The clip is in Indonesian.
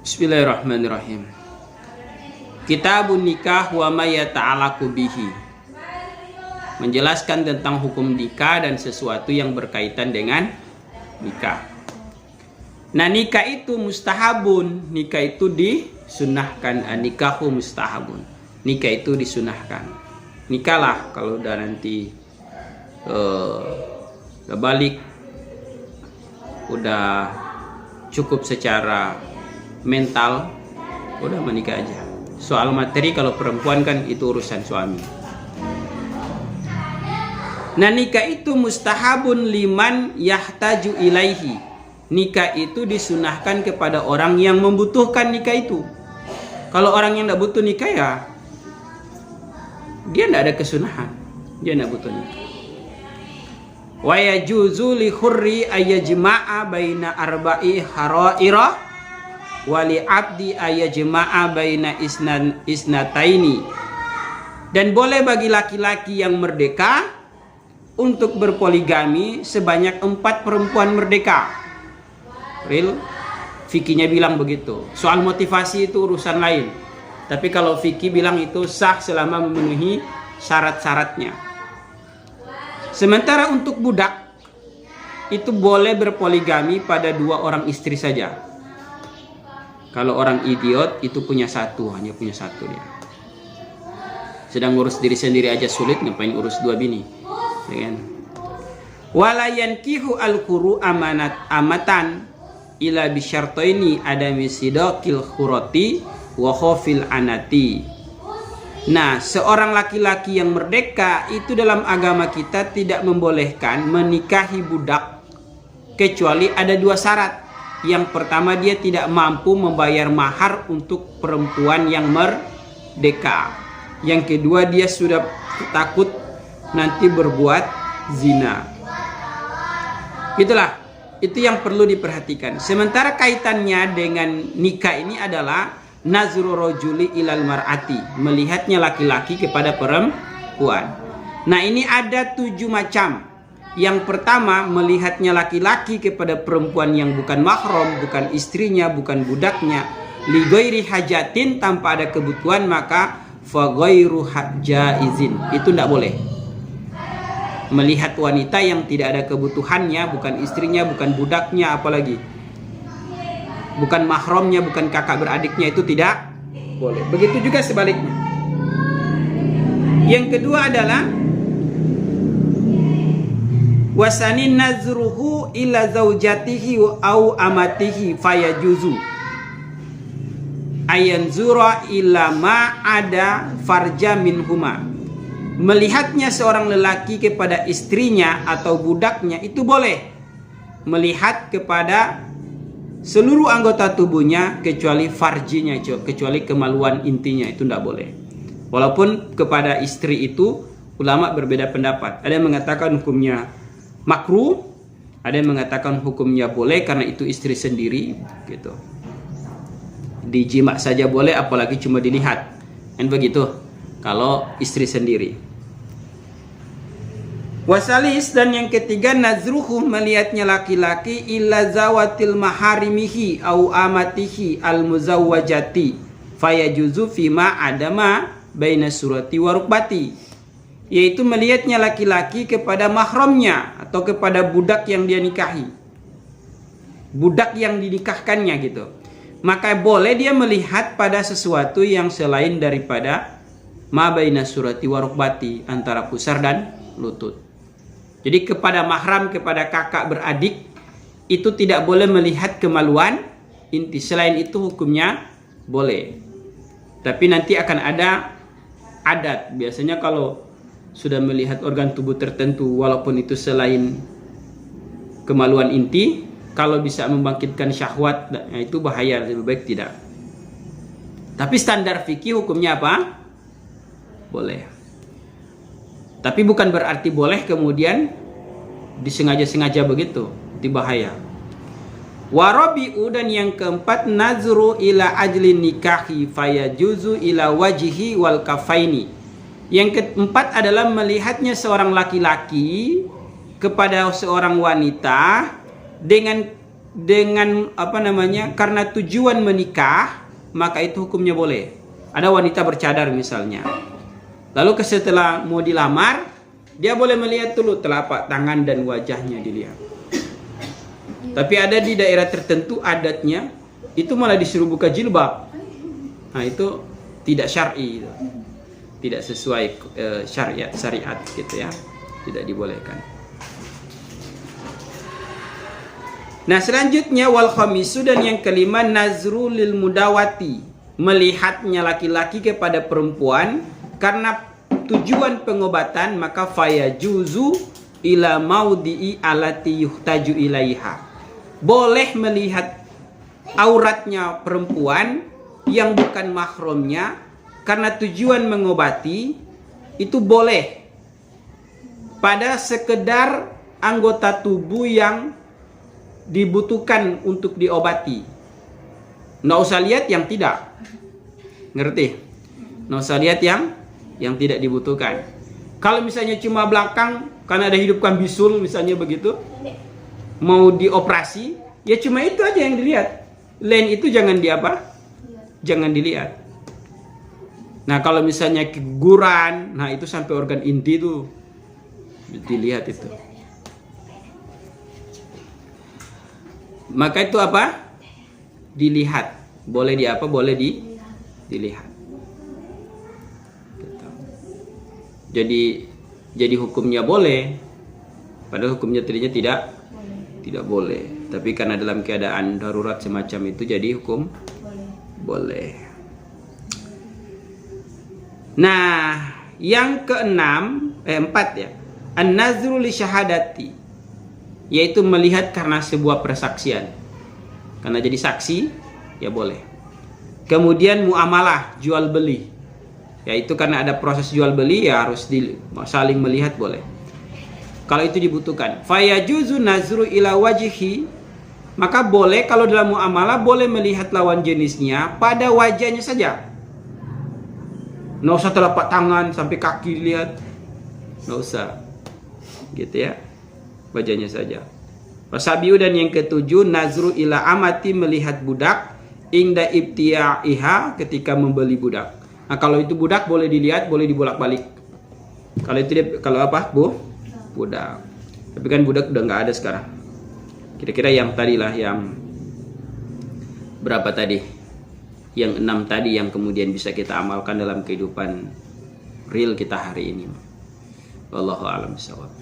Bismillahirrahmanirrahim. Kitabun nikah wa ma yata'allaqu bihi. Menjelaskan tentang hukum nikah dan sesuatu yang berkaitan dengan nikah. Nah, nikah itu mustahabun, nikah itu disunahkan. Nikahu mustahabun, nikah itu disunahkan. Nikahlah kalau udah nanti udah balik, udah cukup secara mental, udah menikah aja. Soal materi kalau perempuan kan itu urusan suami. Nah, nikah itu mustahabun liman yahtaju ilaihi. Nikah itu disunahkan kepada orang yang membutuhkan nikah itu. Kalau orang yang tidak butuh nikah, ya dia tidak ada kesunahan, dia tidak butuh nikah. Wa yajuzu li hurri ayyajma'a baina arba'i haraira wali abdi ayajma'a baina isnataini. Dan boleh bagi laki-laki yang merdeka untuk berpoligami sebanyak 4 perempuan merdeka. Real fikihnya bilang begitu. Soal motivasi itu urusan lain, tapi kalau fikih bilang itu sah selama memenuhi syarat-syaratnya. Sementara untuk budak itu boleh berpoligami pada 2 orang istri saja. Kalau orang idiot itu punya satu, hanya punya satu dia. Sedang ngurus diri sendiri aja sulit, ngapain urus 2 bini, ya kan? Wala yankihu al-quru amatan ila bisyartaini adami sidaqil khurati wa khawfil anati. Nah, seorang laki-laki yang merdeka itu dalam agama kita tidak membolehkan menikahi budak kecuali ada 2 syarat. Yang pertama, dia tidak mampu membayar mahar untuk perempuan yang merdeka. Yang kedua, dia sudah takut nanti berbuat zina. Itulah, itu yang perlu diperhatikan. Sementara kaitannya dengan nikah ini adalah nazru rajuli ilal mar'ati, melihatnya laki-laki kepada perempuan. Nah, ini ada 7 macam. Yang pertama, melihatnya laki-laki kepada perempuan yang bukan mahram, bukan istrinya, bukan budaknya, li ghairi hajatin, tanpa ada kebutuhan, maka fa ghairu jaizin, itu tidak boleh. Melihat wanita yang tidak ada kebutuhannya, bukan istrinya, bukan budaknya, apalagi bukan mahramnya, bukan kakak beradiknya, itu tidak boleh. Begitu juga sebaliknya. Yang kedua adalah wasanin nazruhu ila zaujatihi au amatihi fayajuzu ayanzura ila ma ada farja minhuma. Melihatnya seorang lelaki kepada istrinya atau budaknya itu boleh. Melihat kepada seluruh anggota tubuhnya kecuali farjinya, kecuali kemaluan intinya, itu tidak boleh. Walaupun kepada istri itu ulama berbeda pendapat. Ada yang mengatakan hukumnya makruh, ada yang mengatakan hukumnya boleh karena itu istri sendiri, gitu. Dijima saja boleh, apalagi cuma dilihat, kan begitu kalau istri sendiri. Wasalis, dan yang ketiga, nazruhu, melihatnya laki-laki illa zawatil maharimihi au amatihi al muzawwajati fayajuzu fima adama baina surati wa rukbati, yaitu melihatnya laki-laki kepada mahramnya atau kepada budak yang dia nikahi, budak yang dinikahkannya, gitu. Maka boleh dia melihat pada sesuatu yang selain daripada ma baina surati wa rukbati, antara pusar dan lutut. Jadi kepada mahram, kepada kakak beradik itu tidak boleh melihat kemaluan inti. Selain itu hukumnya boleh. Tapi nanti akan ada adat. Biasanya kalau sudah melihat organ tubuh tertentu, walaupun itu selain kemaluan inti, kalau bisa membangkitkan syahwat, nah itu bahaya, lebih baik tidak. Tapi standar fikih hukumnya apa? Boleh. Tapi bukan berarti boleh kemudian disengaja-sengaja begitu, itu bahaya. Warabi'u, dan yang keempat, nazru ila ajli nikahi fayajuzu ila wajihi wal kafaini. Yang keempat adalah melihatnya seorang laki-laki kepada seorang wanita dengan dengan karena tujuan menikah, maka itu hukumnya boleh. Ada wanita bercadar misalnya, lalu setelah mau dilamar, dia boleh melihat dulu telapak tangan dan wajahnya dilihat. Tapi ada di daerah tertentu adatnya itu malah disuruh buka jilbab. Nah itu tidak syar'i, tidak sesuai syariat gitu ya, tidak dibolehkan. Nah selanjutnya wal khamisu, dan yang kelima nazru lil mudawati, melihatnya laki-laki kepada perempuan karena tujuan pengobatan, maka fayajuzu ila maudhi'i alati yuhtaju ilaiha, boleh melihat auratnya perempuan yang bukan mahramnya karena tujuan mengobati, itu boleh pada sekedar anggota tubuh yang dibutuhkan untuk diobati. Nggak usah lihat yang tidak, ngerti? Nggak usah lihat yang tidak dibutuhkan. Kalau misalnya cuma belakang karena ada hidupkan bisul misalnya begitu, mau dioperasi, ya cuma itu aja yang dilihat. Lain itu jangan jangan dilihat. Nah kalau misalnya keguguran, nah itu sampai organ inti tuh dilihat itu. Maka itu dilihat. Boleh boleh dilihat. Jadi hukumnya boleh, padahal hukumnya tadinya tidak boleh. Tapi karena dalam keadaan darurat semacam itu, jadi hukum boleh. Nah, yang empat ya, an-nazru li syahadati, yaitu melihat karena sebuah persaksian. Karena jadi saksi, ya boleh. Kemudian muamalah, jual beli, yaitu karena ada proses jual beli, ya harus saling melihat, boleh. Kalau itu dibutuhkan. Fayajuzu nazru ila wajhi, maka boleh kalau dalam muamalah boleh melihat lawan jenisnya pada wajahnya saja. Nggak usah telapak tangan sampai kaki dilihat, nggak usah, gitu ya. Wajahnya saja. Wasabiu, dan yang ketujuh nazru ila amati, melihat budak ingda ibtiaiha, ketika membeli budak. Nah kalau itu budak boleh dilihat, boleh dibolak-balik. Kalau itu budak. Tapi kan budak udah nggak ada sekarang. Kira-kira yang tadilah yang berapa tadi? Yang 6 tadi yang kemudian bisa kita amalkan dalam kehidupan real kita hari ini. Wallahu a'lam bishawab.